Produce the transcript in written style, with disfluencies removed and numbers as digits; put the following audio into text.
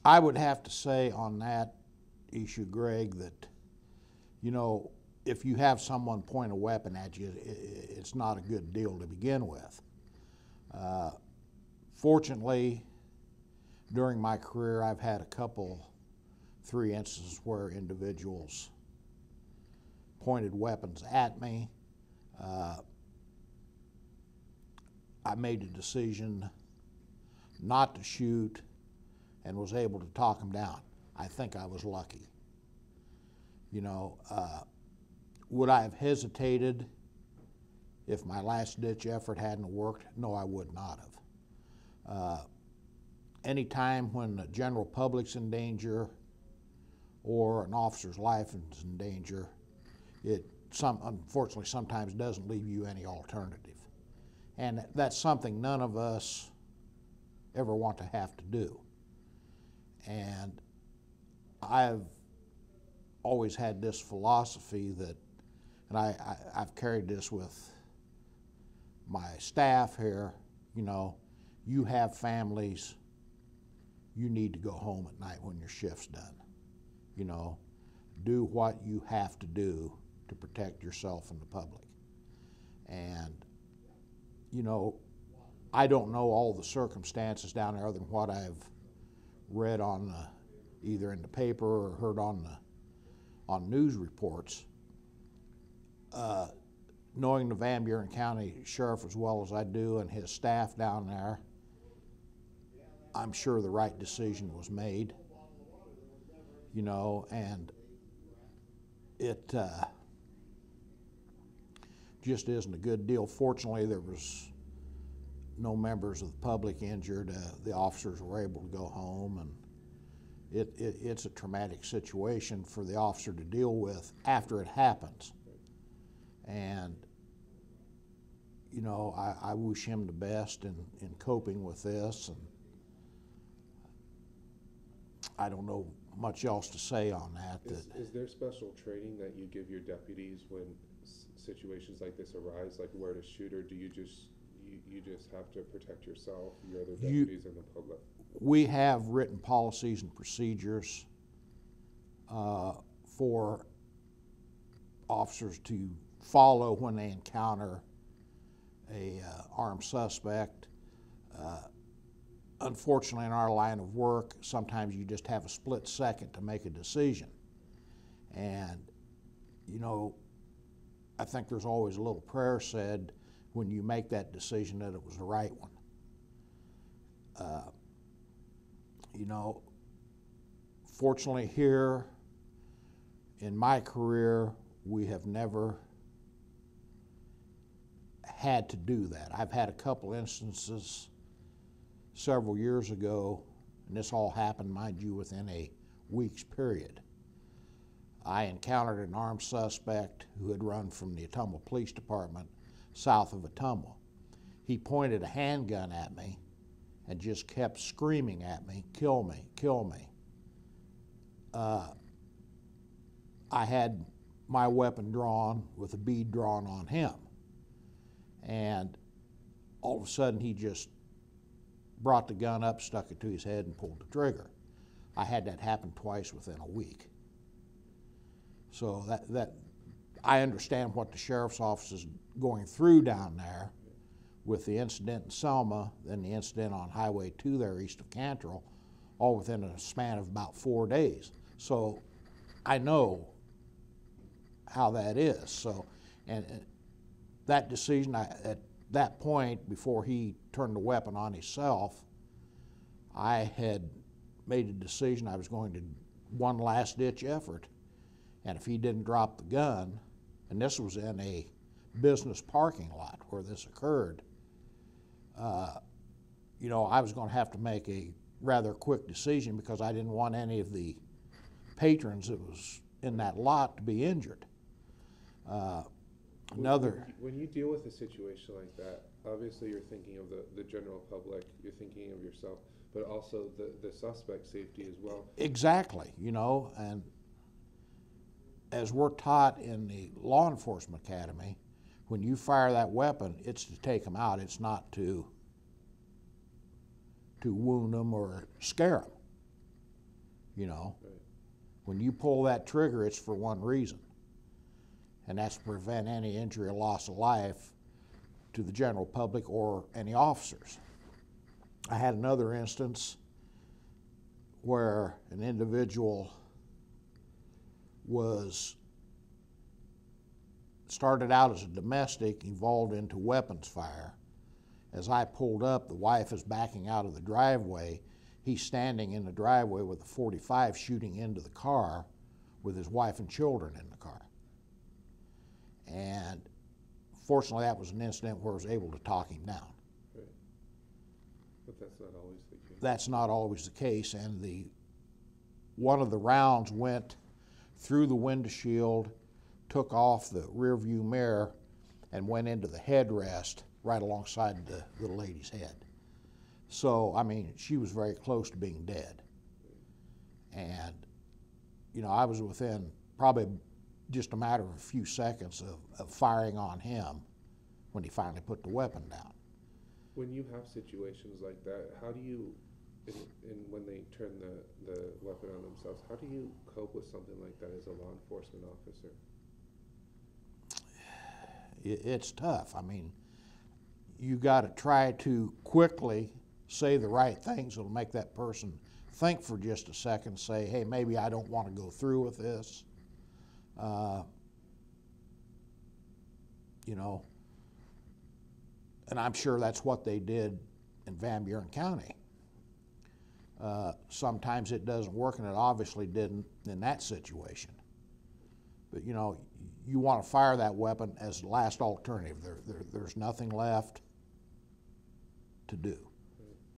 I would have to say on that issue, Greg, that, you know, if you have someone point a weapon at you, it's not a good deal to begin with. Fortunately, during my career, I've had three instances where individuals pointed weapons at me. I made a decision not to shoot and was able to talk them down. I think I was lucky. You know, would I have hesitated if my last ditch effort hadn't worked? No, I would not have. Any time when the general public's in danger or an officer's life is in danger, unfortunately sometimes doesn't leave you any alternative. And that's something none of us ever want to have to do. And I've always had this philosophy that, and I've carried this with my staff here, you know, you have families, you need to go home at night when your shift's done. You know, do what you have to do to protect yourself and the public. And, you know, I don't know all the circumstances down there other than what I've read on either in the paper or heard on news reports. Knowing the Van Buren County Sheriff as well as I do and his staff down there, I'm sure the right decision was made, you know, and it just isn't a good deal. Fortunately, there was no members of the public injured. The officers were able to go home, and it's a traumatic situation for the officer to deal with after it happens. And, you know, I wish him the best in coping with this, and I don't know much else to say on that. Is there special training that you give your deputies when situations like this arise, like where to shoot, or do you just have to protect yourself, your other deputies, and the public? We have written policies and procedures for officers to follow when they encounter a armed suspect. Unfortunately, in our line of work, sometimes you just have a split second to make a decision. And, you know, I think there's always a little prayer said when you make that decision that it was the right one. You know, fortunately here in my career, we have never had to do that. I've had a couple instances several years ago, and this all happened, mind you, within a week's period. I encountered an armed suspect who had run from the Ottumwa Police Department south of Ottumwa. He pointed a handgun at me and just kept screaming at me, "Kill me, kill me." I had my weapon drawn with a bead drawn on him. And all of a sudden he just brought the gun up, stuck it to his head, and pulled the trigger. I had that happen twice within a week. So that I understand what the sheriff's office is going through down there with the incident in Selma, then the incident on Highway 2 there east of Cantrell, all within a span of about 4 days. So I know how that is. So, and that decision, at that point, before he turned the weapon on himself, I had made a decision I was going to one last ditch effort. And if he didn't drop the gun, and this was in a business parking lot where this occurred, you know, I was going to have to make a rather quick decision because I didn't want any of the patrons that was in that lot to be injured. When you deal with a situation like that, obviously you're thinking of the general public, you're thinking of yourself, but also the suspect's safety as well. Exactly, you know, and as we're taught in the law enforcement academy, when you fire that weapon, it's to take them out. It's not to wound them or scare them. you know. Right. When you pull that trigger, it's for one reason, and that's to prevent any injury or loss of life to the general public or any officers. I had another instance where an individual started out as a domestic, evolved into weapons fire. As I pulled up, the wife is backing out of the driveway. He's standing in the driveway with a .45 shooting into the car with his wife and children in the car. And fortunately, that was an incident where I was able to talk him down. Right. But that's not always the case. That's not always the case, and one of the rounds went through the windshield, took off the rear view mirror, and went into the headrest right alongside the little lady's head. So, I mean, she was very close to being dead. And, you know, I was within probably just a matter of a few seconds of firing on him when he finally put the weapon down. When you have situations like that, how do you, and when they turn the weapon on themselves, how do you cope with something like that as a law enforcement officer? It's tough. I mean, you got to try to quickly say the right things that'll make that person think for just a second, say, hey, maybe I don't want to go through with this. You know, and I'm sure that's what they did in Van Buren County. Sometimes it doesn't work, and it obviously didn't in that situation. But, you know, you want to fire that weapon as the last alternative. There's nothing left to do.